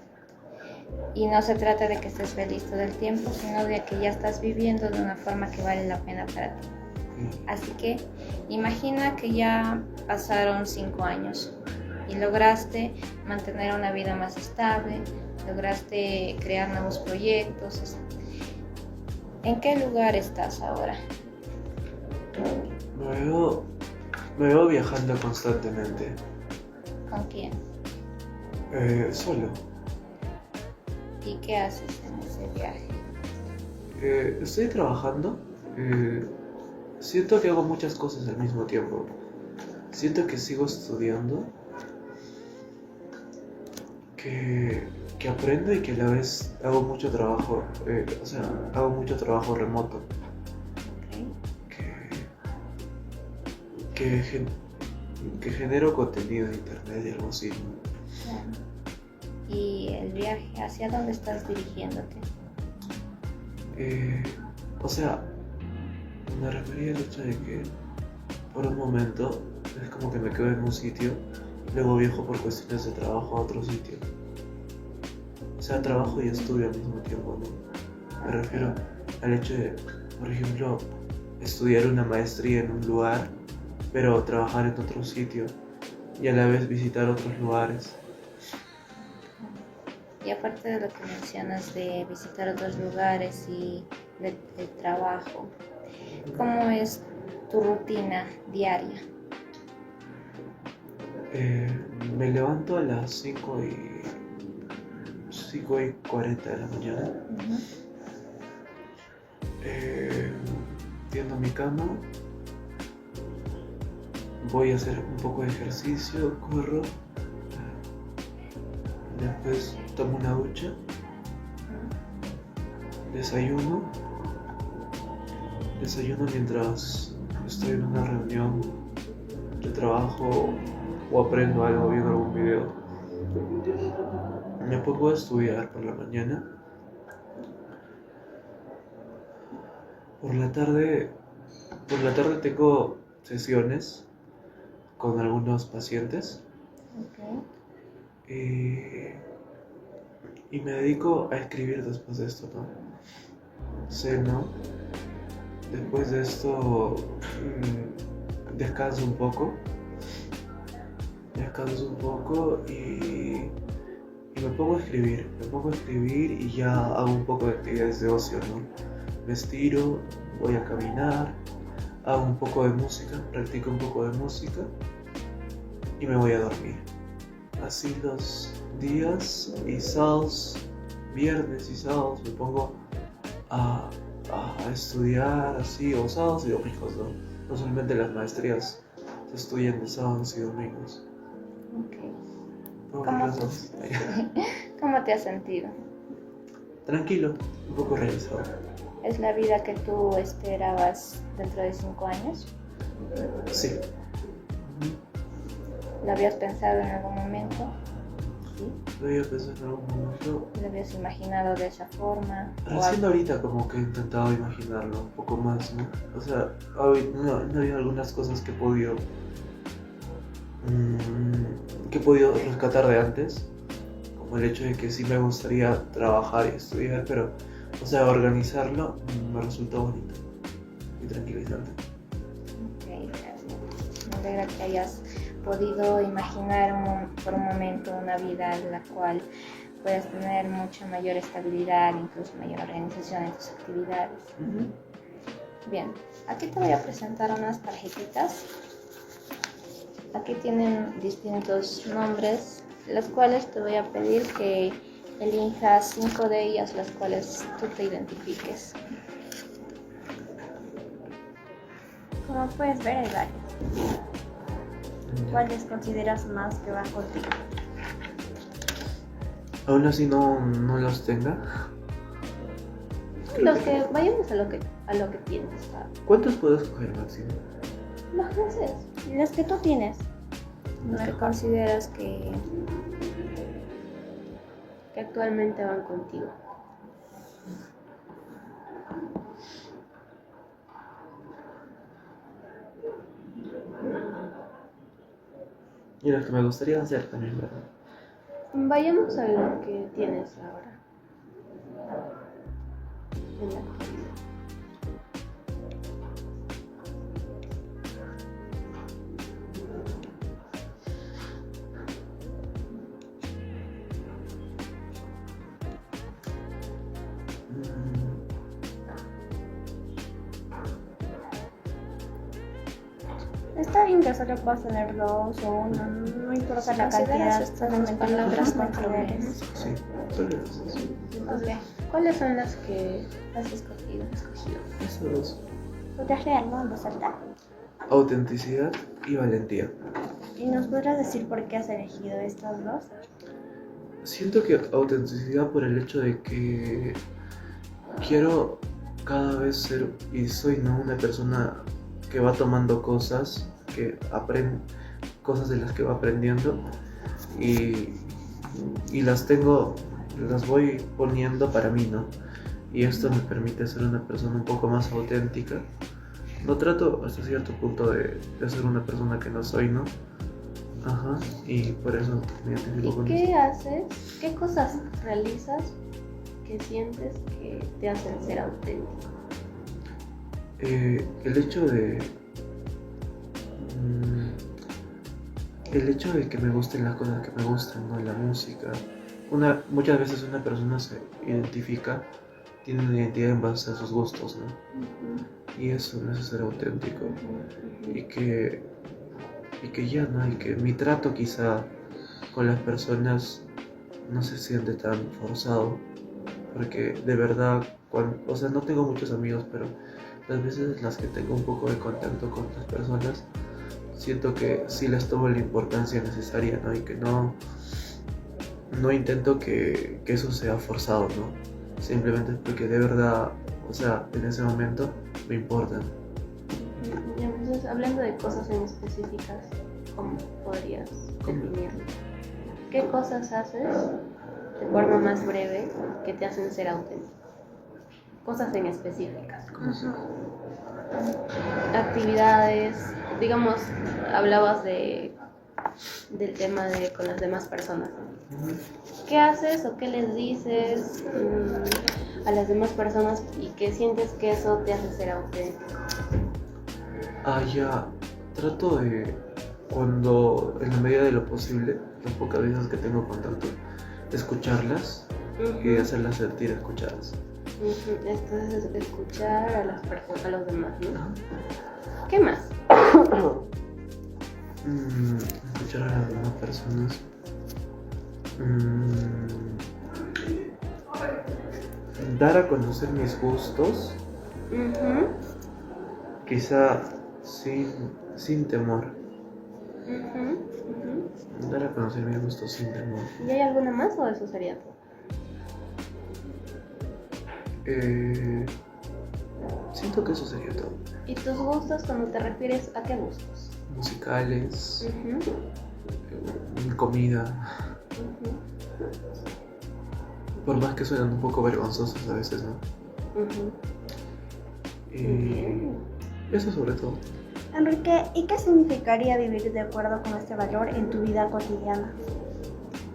Y no se trata de que estés feliz todo el tiempo, sino de que ya estás viviendo de una forma que vale la pena para ti. Así que imagina que ya pasaron 5 años y lograste mantener una vida más estable, lograste crear nuevos proyectos. ¿En qué lugar estás ahora? Me veo viajando constantemente. ¿Con quién? Solo. ¿Y qué haces en ese viaje? Estoy trabajando. Siento que hago muchas cosas al mismo tiempo. Siento que sigo estudiando. Que aprendo y que a la vez hago mucho trabajo. Hago mucho trabajo remoto. Que genero contenido en internet y algo así, ¿no? Claro. ¿Y el viaje, hacia dónde estás dirigiéndote? Me refería al hecho de que por un momento es como que me quedo en un sitio, luego viajo por cuestiones de trabajo a otro sitio. Trabajo y estudio al mismo tiempo, ¿no? Me refiero al hecho de, por ejemplo, estudiar una maestría en un lugar, pero trabajar en otro sitio y a la vez visitar otros lugares. Y aparte de lo que mencionas de visitar otros lugares y del trabajo, ¿cómo es tu rutina diaria? Me levanto a las 5:40 de la mañana. Tiendo mi cama, voy a hacer un poco de ejercicio, corro, después tomo una ducha, desayuno mientras estoy en una reunión de trabajo o aprendo algo viendo algún video. Me pongo a estudiar por la mañana. Por la tarde tengo sesiones con algunos pacientes. Y me dedico a escribir después de esto, ¿no? Ceno. Después de esto descanso un poco y me pongo a escribir y ya hago un poco de actividades de ocio, ¿no? Me estiro, voy a caminar, hago un poco de música, practico un poco de música y me voy a dormir. Así los días y sábados, viernes y sábados me pongo a estudiar así, o sábados y domingos, ¿no? No solamente las maestrías se estudian de sábados y domingos. ¿Cómo te has sentido? Tranquilo, un poco realizado. ¿Es la vida que tú esperabas dentro de 5 años? Sí. ¿Lo habías pensado en algún momento? ¿Sí? Lo había pensado en algún momento. ¿Lo habías imaginado de esa forma? Recién ahorita como que he intentado imaginarlo un poco más, ¿no? No había algunas cosas que he podido rescatar de antes, como el hecho de que sí me gustaría trabajar y estudiar, pero organizarlo me resultó bonito y tranquilizante. Me alegra que hayas podido imaginar por un momento una vida en la cual puedas tener mucha mayor estabilidad, incluso mayor organización en tus actividades. Bien, aquí te voy a presentar unas tarjetitas. Aquí tienen distintos nombres, las cuales te voy a pedir que elijas 5 de ellas, las cuales tú te identifiques. Como puedes ver, hay varias. ¿Cuáles consideras más que van contigo? aún así no los tenga. Los que vayamos a lo que tienes, ¿sabes? ¿Cuántos puedo escoger, máximo? Los meses. Las que tú tienes. Los que consideras Que actualmente van contigo. Y los que me gustaría hacer también, ¿verdad? Vayamos a lo que tienes ahora. En la actualidad. Está bien que solo puedas tener dos o uno, no importa la cantidad, estas dos solamente palabras no las consideres. Sí, solo esos. Entonces, ¿cuáles son las que has escogido? Esos dos. ¿Podrías leerlo en voz alta? Autenticidad y valentía. ¿Y nos podrás decir por qué has elegido estas dos? Siento que autenticidad por el hecho de que quiero cada vez ser, y soy, ¿no?, una persona que va tomando cosas, que aprende cosas de las que va aprendiendo y las voy poniendo para mí, ¿no? Y esto me permite ser una persona un poco más auténtica. No trato hasta cierto punto de ser una persona que no soy, ¿no? Ajá, y por eso me identifico con ¿Y qué esto. haces? ¿Qué cosas realizas que sientes que te hacen ser auténtico? El hecho de que me gusten las cosas que me gustan, ¿no? La música. Muchas veces una persona se identifica, tiene una identidad en base a sus gustos, ¿no? Y eso me hace ser auténtico. Y que ya, ¿no? Y que mi trato quizá con las personas no se siente tan forzado. Porque de verdad, o sea, no tengo muchos amigos, pero las veces las que tengo un poco de contacto con las personas, siento que sí les tomo la importancia necesaria, ¿no? Y que no intento que eso sea forzado, ¿no? Simplemente porque de verdad, o sea, en ese momento me importan. Entonces, hablando de cosas en específicas, ¿cómo podrías definirlo? ¿Qué cosas haces de forma más breve que te hacen ser auténtico? Cosas en específicas. Actividades, digamos, hablabas del tema de con las demás personas, ¿no? ¿Qué haces o qué les dices a las demás personas y que sientes que eso te hace ser auténtico? Ya, trato de, cuando en la medida de lo posible, las pocas veces que tengo contacto, de escucharlas y hacerlas sentir escuchadas. Entonces, escuchar a las personas, a los demás, ¿no? ¿Qué más? Escuchar a las demás personas. Dar a conocer mis gustos, quizá sin temor. Dar a conocer mis gustos sin temor. ¿Y hay alguna más o eso sería todo? Siento que eso sería todo. ¿Y tus gustos cuando te refieres a qué gustos? Musicales, comida. Por más que suenan un poco vergonzosos a veces, ¿no? Eso sobre todo. Enrique, ¿y qué significaría vivir de acuerdo con este valor en tu vida cotidiana?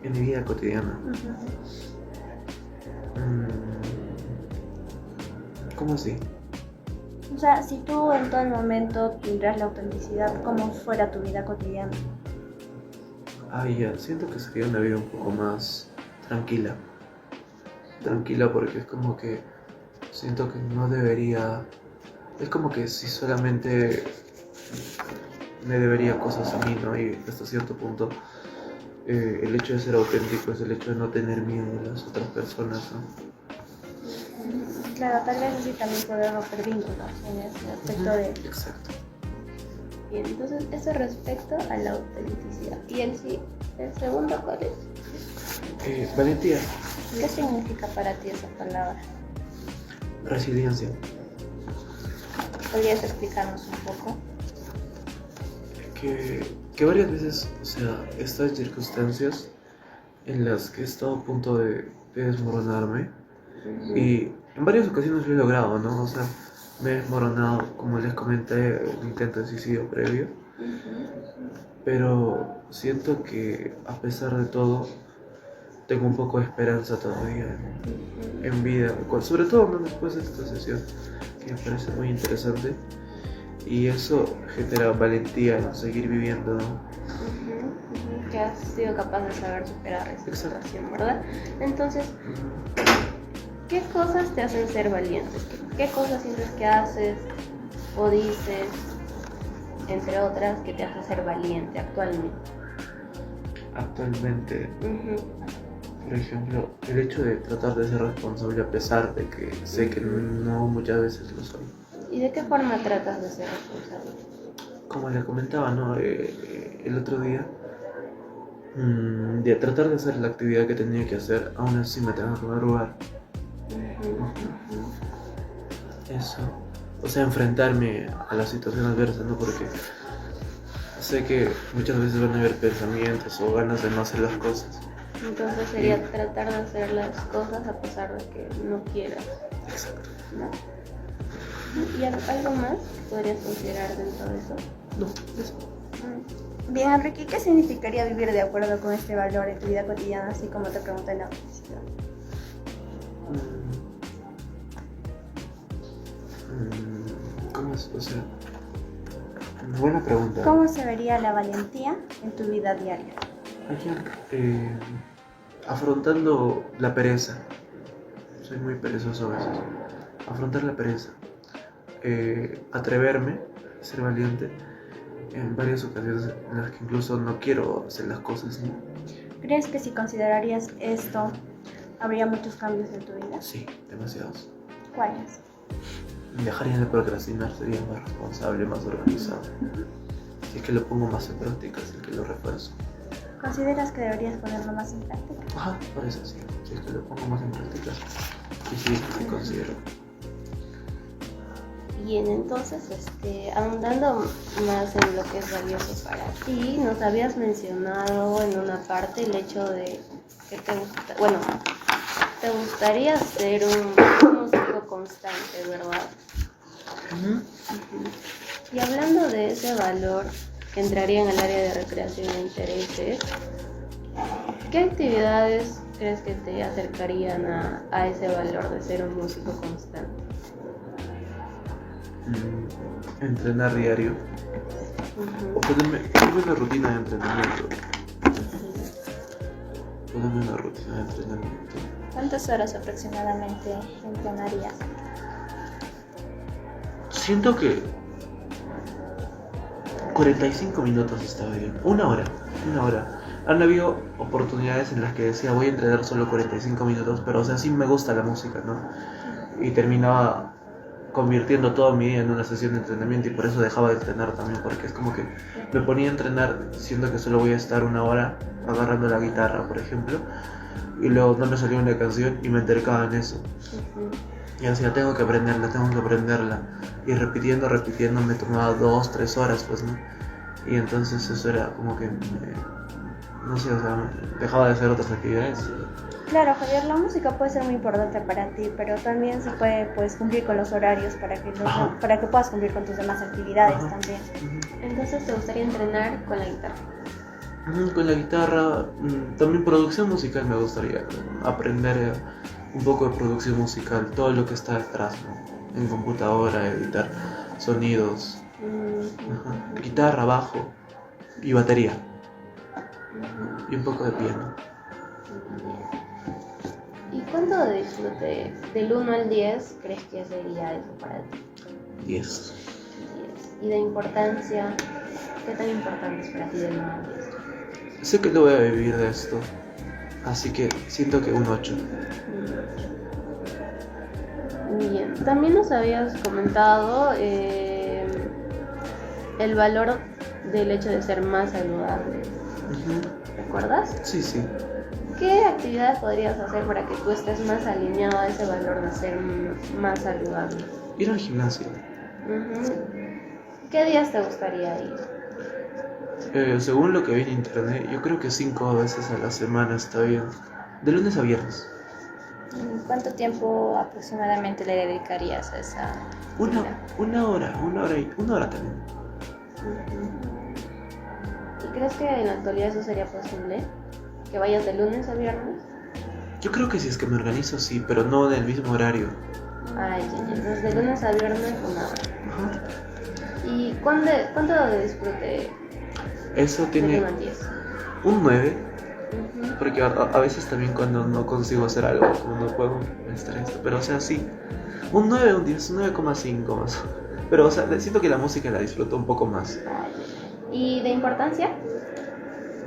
En mi vida cotidiana. ¿Cómo así? O sea, si tú en todo el momento tendrás la autenticidad, ¿cómo fuera tu vida cotidiana? Ya, siento que sería una vida un poco más tranquila. Tranquila porque es como que siento que no debería... Es como que si solamente me debería cosas a mí, ¿no? Y hasta cierto punto el hecho de ser auténtico es el hecho de no tener miedo de las otras personas, ¿no? Claro, tal vez así también poder romper vínculos en ese aspecto de... Exacto. Bien, entonces eso respecto a la autenticidad. ¿Y el segundo cuál es? Valentía, ¿Qué significa para ti esa palabra? resiliencia. ¿Podrías explicarnos un poco? Que varias veces, o sea, estas circunstancias en las que he estado a punto de desmoronarme, y en varias ocasiones lo he logrado, ¿no? O sea, me he desmoronado, como les comenté, el intento de suicidio previo, pero siento que a pesar de todo, tengo un poco de esperanza todavía en vida, sobre todo, ¿no? Después de esta sesión, que me parece muy interesante, y eso genera valentía en seguir viviendo, ¿no? Que has sido capaz de saber superar esa Exacto. situación, ¿verdad? Entonces, ¿qué cosas te hacen ser valientes? ¿Qué cosas sientes que haces o dices, entre otras, que te hacen ser valiente actualmente? Actualmente, por ejemplo, el hecho de tratar de ser responsable a pesar de que sé que no muchas veces lo soy. ¿Y de qué forma tratas de ser responsable? Como le comentaba, ¿no? El otro día, de tratar de hacer la actividad que tenía que hacer, aún así me tengo que madrugar. Eso. O sea, enfrentarme a la situación adversa, ¿no? Porque sé que muchas veces van a haber pensamientos o ganas de no hacer las cosas. Entonces sería tratar de hacer las cosas a pesar de que no quieras, Exacto. ¿no? ¿Y algo más que podrías considerar dentro de eso? No, eso. Bien, Enrique, ¿qué significaría vivir de acuerdo con este valor en tu vida cotidiana, así como te pregunté en la universidad? ¿Cómo es? O sea, buena pregunta. ¿Cómo se vería la valentía en tu vida diaria? Aquí, afrontando la pereza. Soy muy perezoso a veces. Afrontar la pereza. Atreverme, ser valiente en varias ocasiones en las que incluso no quiero hacer las cosas, ¿no? ¿Crees que si considerarías esto, habría muchos cambios en tu vida? Sí, demasiados. ¿Cuáles? Dejaría de procrastinar, sería más responsable, más organizado. Si es que lo pongo más en práctica, si es que lo refuerzo. ¿Consideras que deberías ponerlo más en práctica? Ajá, por eso sí. Si es que lo pongo más en práctica. Y sí, sí considero. Bien, entonces, ahondando más en lo que es valioso para ti, nos habías mencionado en una parte el hecho de que te gustaría ser un músico constante, ¿verdad? Y hablando de ese valor que entraría en el área de recreación e intereses, ¿qué actividades crees que te acercarían a ese valor de ser un músico constante? Entrenar diario. O ponerme una rutina de entrenamiento. Ponerme una rutina de entrenamiento. ¿Cuántas horas aproximadamente entrenarías? Siento que 45 minutos está bien. Una hora. Han habido oportunidades en las que decía voy a entrenar solo 45 minutos, pero o sea, sí me gusta la música, ¿no? Y terminaba convirtiendo todo mi día en una sesión de entrenamiento y por eso dejaba de entrenar también, porque es como que me ponía a entrenar siendo que solo voy a estar una hora agarrando la guitarra, por ejemplo, y luego no me salía una canción y me entercaba en eso. Y decía, tengo que aprenderla. Y repitiendo, me tomaba 2-3 horas, pues, ¿no? Y entonces eso era como que, no sé, o sea, dejaba de hacer otras actividades. Claro, Javier, la música puede ser muy importante para ti, pero también se puede cumplir con los horarios para que puedas cumplir con tus demás actividades también. Entonces, ¿te gustaría entrenar con la guitarra? Con la guitarra, también producción musical me gustaría aprender un poco de producción musical, todo lo que está detrás, ¿no? En computadora, editar sonidos, guitarra, bajo y batería, y un poco de piano. ¿Y cuánto de disfrute del 1 al 10 crees que sería eso para ti? 10. 10. ¿Y de importancia? ¿Qué tan importante es para ti del 1 al 10? Sé que no voy a vivir de esto, así que siento que un 8. Bien, también nos habías comentado el valor del hecho de ser más saludable. ¿Recuerdas? Sí. ¿qué actividades podrías hacer para que tú estés más alineado a ese valor de ser más saludable? Ir al gimnasio. Ujú. ¿Qué días te gustaría ir? Según lo que vi en internet, yo creo que 5 veces a la semana está bien. De lunes a viernes. ¿Cuánto tiempo aproximadamente le dedicarías a esa actividad? Una hora también. ¿Y crees que en la actualidad eso sería posible? ¿Que vayas de lunes a viernes? Yo creo que si es que me organizo, sí, pero no en el mismo horario. Ay, entonces de lunes a viernes una hora. Ajá. ¿Y cuánto de disfrute Eso de tiene 1 al 10? un 9, Ujú. porque a veces también cuando no consigo hacer algo, como no puedo, me estreso. Pero o sea, sí, un 9, un 10, un 9,5 más. Pero o sea, siento que la música la disfruto un poco más. ¿Y de importancia?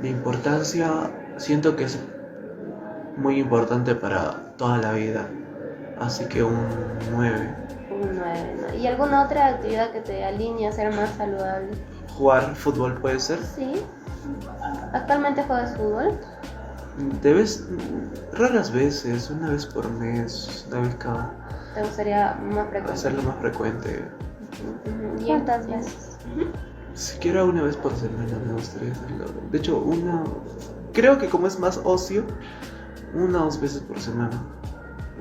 De importancia, siento que es muy importante para toda la vida. Así que un 9. Un 9, ¿no? ¿Y alguna otra actividad que te alinee a ser más saludable? Jugar fútbol puede ser. Sí. ¿Actualmente juegas fútbol? Raras veces, una vez por mes, una vez cada. ¿Te gustaría más frecuente? Hacerlo más frecuente. Ujú. ¿Y ¿Cuántas en- veces? Siquiera una vez por semana me gustaría hacerlo. De hecho, creo que como es más ocio, 1 o 2 veces por semana.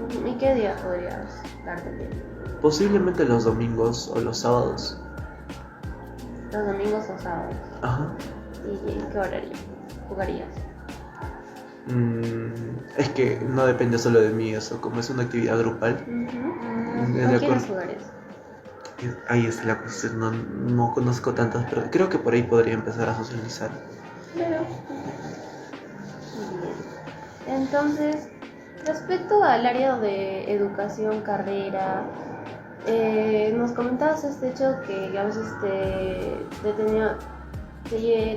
Ujú. ¿Y qué día podrías darte tiempo? Posiblemente los domingos o los sábados. ¿Los domingos o sábados? Ajá. ¿Y en qué horario jugarías? Es que no depende solo de mí eso, como es una actividad grupal. ¿Con De quiénes acuerdo. jugarías? Ahí está la cuestión, no conozco tantas, pero creo que por ahí podría empezar a socializar. Pero... Bien. Entonces, respecto al área de educación, carrera, nos comentabas este hecho que a veces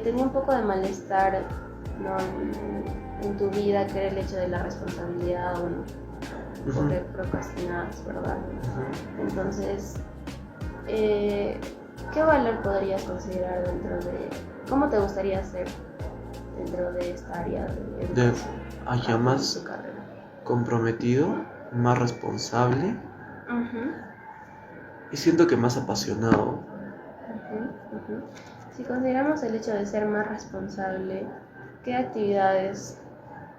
tenía un poco de malestar, ¿no? en tu vida, que era el hecho de la responsabilidad, bueno, Ujú. porque procrastinabas, ¿verdad? Ujú. Entonces, ¿qué valor podrías considerar cómo te gustaría ser dentro de esta área de educación? Allá en más tu carrera? comprometido, más responsable Ujú, y siento que más apasionado. ujú, ujú. Si consideramos el hecho de ser más responsable, ¿qué actividades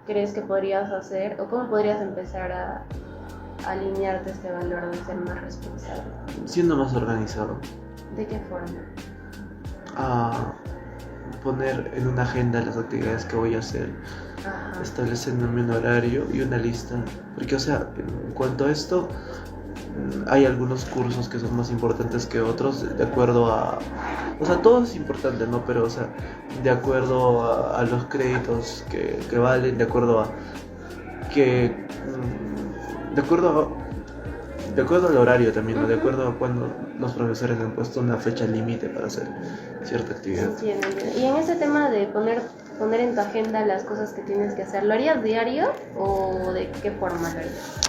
crees que podrías hacer o cómo podrías empezar a alinearte a este valor de ser más responsable? Siendo más organizado. ¿De qué forma? A poner en una agenda las actividades que voy a hacer, Ajá. estableciéndome un horario y una lista. Porque, o sea, en cuanto a esto, hay algunos cursos que son más importantes que otros, de acuerdo a... O sea, todo es importante, ¿no? Pero, o sea, de acuerdo a los créditos que valen, de acuerdo a... que... De acuerdo al horario también, ¿no? De acuerdo a cuando los profesores han puesto una fecha límite para hacer cierta actividad. Entiendo, entiendo. Y en ese tema de poner en tu agenda las cosas que tienes que hacer, ¿lo harías diario o de qué forma lo harías?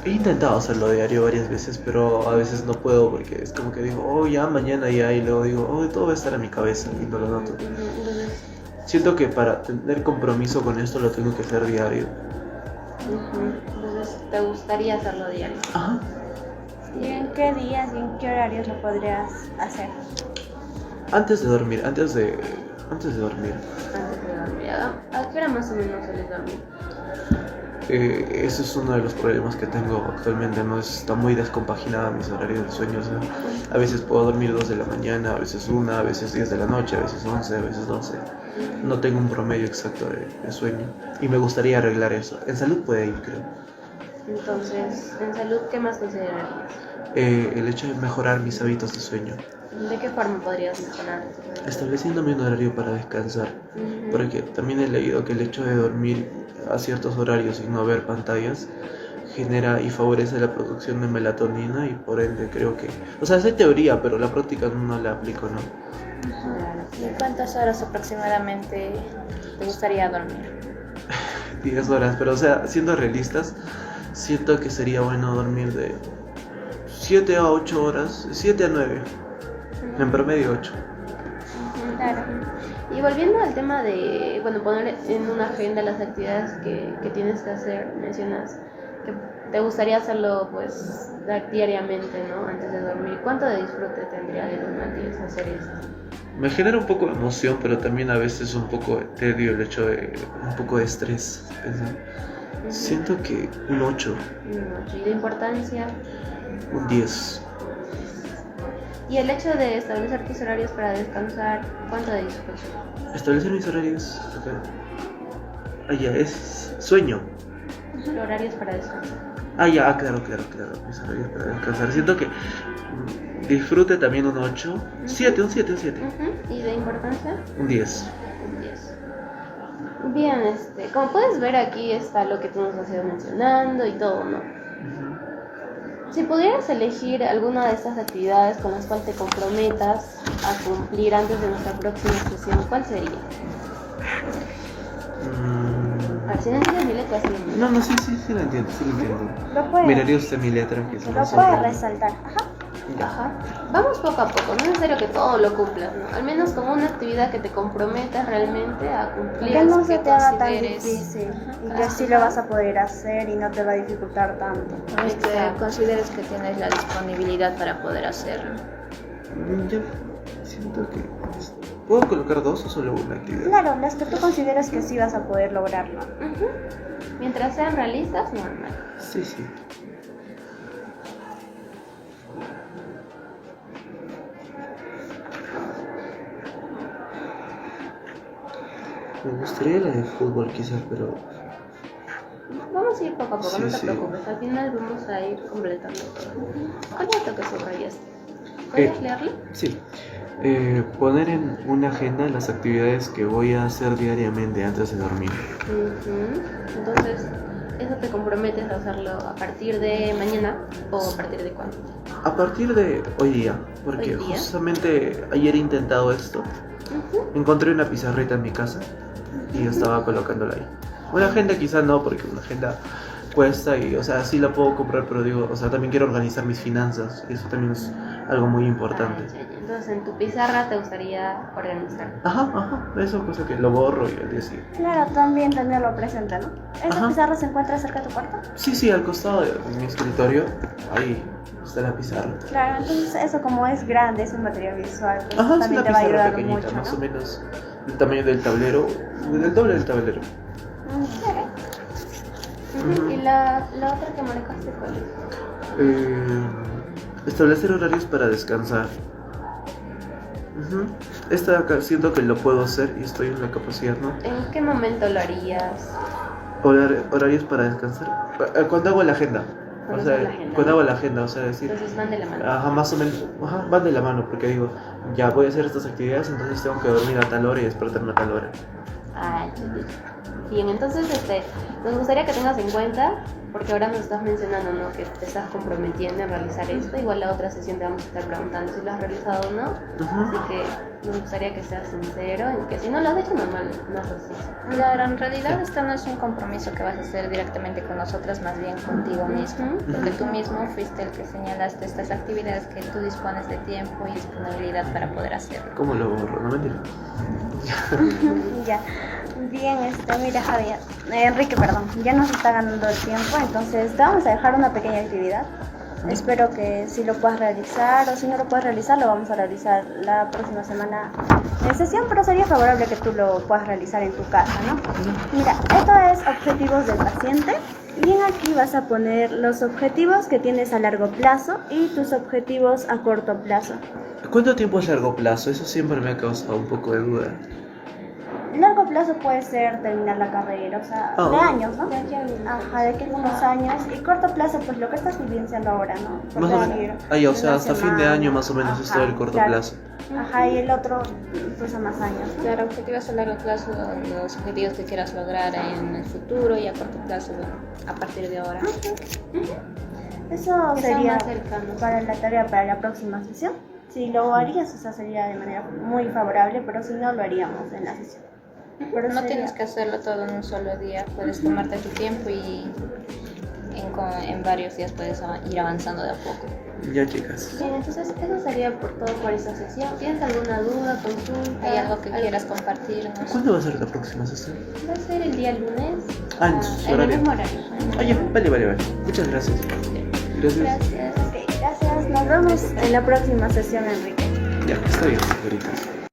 He intentado hacerlo diario varias veces, pero a veces no puedo porque es como que digo, oh, ya, mañana ya, y luego digo, oh, todo va a estar en mi cabeza y no lo noto. Entonces, Siento que para tener compromiso con esto lo tengo que hacer diario. entonces, ¿te gustaría hacerlo diario? Ajá. ¿Y en qué días y en qué horarios lo podrías hacer? Antes de dormir, antes de dormir. Antes de dormir. ¿A qué hora más o menos sueles dormir? Ese es uno de los problemas que tengo actualmente, ¿no? Está muy descompaginada mis horarios de sueño, o sea, a veces puedo dormir 2 de la mañana, a veces 1, a veces 10 de la noche, a veces 11, a veces 12. No tengo un promedio exacto de sueño y me gustaría arreglar eso. En salud puede ir, creo. Entonces, en salud, ¿qué más considerarías? El hecho de mejorar mis hábitos de sueño, ¿De qué forma podrías mejorar tu sueño? estableciéndome un horario para descansar, Ujú. porque también he leído que el hecho de dormir a ciertos horarios y no ver pantallas genera y favorece la producción de melatonina y por ende creo que, o sea, es teoría, pero la práctica no la aplico, ¿no? Claro. ¿Y cuántas horas aproximadamente te gustaría dormir? 10 horas, pero o sea, siendo realistas, siento que sería bueno dormir de 7 a 8 horas, 7 a 9, en promedio 8. Claro. Y volviendo al tema de, bueno, poner en una agenda las actividades que tienes que hacer, mencionas que te gustaría hacerlo pues diariamente, ¿no? Antes de dormir. ¿Cuánto de disfrute tendría del 1 al 10 hacer esto? Me genera un poco de emoción, pero también a veces un poco de tedio el hecho de un poco de estrés. Pensar. Siento que un 8, Un 8. ¿Y de importancia? un 10. Y el hecho de establecer tus horarios para descansar, ¿cuánto de disfrute? Establecer mis horarios. Ya, es sueño. Horarios para descansar. Ya, claro. Mis horarios para descansar. Siento que disfrute también un 8. Un 7. ¿Y de importancia? Un 10. Un 10. Bien, como puedes ver aquí está lo que tú nos has ido mencionando y todo, ¿no? Si pudieras elegir alguna de estas actividades con las cuales te comprometas a cumplir antes de nuestra próxima sesión, ¿cuál sería? A ver, si no entiendes mi letra, sí. No, sí lo entiendo. Lo puedes, Miraría usted mi letra, que se lo me puedes sorprende. resaltar. Ajá. Ajá. Vamos poco a poco, no es necesario que todo lo cumplas, ¿no? Al menos como una actividad que te comprometas realmente a cumplir. Que no se que te haga tan consideres- difícil y que sí lo vas a poder hacer y no te va a dificultar tanto. Que consideres que tienes la disponibilidad para poder hacerlo. Yo siento que ¿puedo colocar 2 o solo una actividad? Claro, las que tú consideres que sí vas a poder lograrlo. Ujú. Mientras sean realistas, normal. Sí. Me gustaría la de fútbol quizás, pero Vamos a ir poco a poco, Sí, no te sí. preocupes. Al final vamos a ir completando todo. ¿Cuál es lo que subrayaste? ¿Puedes leerlo? sí. Poner en una agenda las actividades que voy a hacer diariamente antes de dormir. Ujú. Entonces, ¿eso te comprometes a hacerlo a partir de mañana o a partir de cuándo? A partir de hoy día, porque ¿Hoy día? justamente ayer he intentado esto. Ujú. Encontré una pizarrita en mi casa y yo estaba colocándola ahí. Una agenda quizás no, porque una agenda cuesta y, o sea, sí la puedo comprar, pero digo, o sea, también quiero organizar mis finanzas y eso también es algo muy importante. Ah, ya. Entonces, en tu pizarra te gustaría organizar. Ajá, eso cosa que lo borro y al día siguiente. Claro, también tenerlo presente, ¿no? ¿Esa Ajá. pizarra se encuentra cerca de tu cuarto? Sí, al costado de mi escritorio, ahí está la pizarra. Claro, entonces eso como es grande, es un material visual, pues Ajá, es también una te va a pizarra ayudar pequeñita, mucho, más o ¿no? menos el tamaño del tablero, del doble del tablero. Ujú. ¿Y la otra que manejaste cuál es? Establecer horarios para descansar. Esta acá siento que lo puedo hacer y estoy en la capacidad, ¿no? ¿En qué momento lo harías? Horarios para descansar. Cuando hago la agenda. Cuando O sea, haces la agenda, cuando ¿no? hago la agenda, o sea, decir, Entonces, van de la mano. ajá, más o menos, ajá, van de la mano, porque digo, ya voy a hacer estas actividades, entonces tengo que dormir a tal hora y despertarme a tal hora. Ah, ya. Bien, entonces nos gustaría que tengas en cuenta, porque ahora nos estás mencionando, ¿no? Que te estás comprometiendo en realizar esto. Igual la otra sesión te vamos a estar preguntando si lo has realizado o no. Así Ajá. que nos gustaría que seas sincero y que si no lo has hecho normal, no es así. Claro, en realidad esto no es un compromiso que vas a hacer directamente con nosotras, más bien contigo mismo, Ujú. porque tú mismo fuiste el que señalaste estas actividades que tú dispones de tiempo y disponibilidad para poder hacerlo. ¿Cómo lo borro? No mentira. Ya. Bien, mira Javier, Enrique, perdón, ya nos está ganando el tiempo, entonces te vamos a dejar una pequeña actividad. Espero que si lo puedas realizar o si no lo puedes realizar, lo vamos a realizar la próxima semana en sesión, pero sería favorable que tú lo puedas realizar en tu casa, ¿no? Mira, esto es objetivos del paciente. Bien, aquí vas a poner los objetivos que tienes a largo plazo y tus objetivos a corto plazo. ¿Cuánto tiempo es largo plazo? Eso siempre me ha causado un poco de duda. Largo plazo puede ser terminar la carrera, o sea, Ah, de bueno. años, ¿no? Ajá, de aquí a unos años. Y corto plazo, pues lo que estás vivenciando ahora, ¿no? Por Más o decir, menos. Ya, o sea, una hasta fin de semana. año más o menos es Ajá, todo el corto claro. plazo. Ajá, y el otro, pues a más años, ¿no? Claro, objetivos a largo plazo, los objetivos que quieras lograr en el futuro, y a corto plazo, bueno, a partir de ahora. Eso Que sean sería más cercanos. para la tarea para la próxima sesión. Si lo harías, o sea, sería de manera muy favorable, pero si no, lo haríamos en la sesión. Pero No sería- tienes que hacerlo todo en un solo día, puedes tomarte tu tiempo y en varios días puedes ir avanzando de a poco. Ya, chicas. Bien, entonces eso sería por todo por esta sesión. ¿Tienes alguna duda, consulta? ¿Hay algo que quieras compartirnos? ¿Cuándo va a ser la próxima sesión? Va a ser el día lunes. Ah, en su en el horario. mismo horario. Ah, ya, vale. Muchas gracias. Gracias. Gracias. Ok, gracias. Nos vemos en la próxima sesión, Enrique. Ya, está bien, señoritas.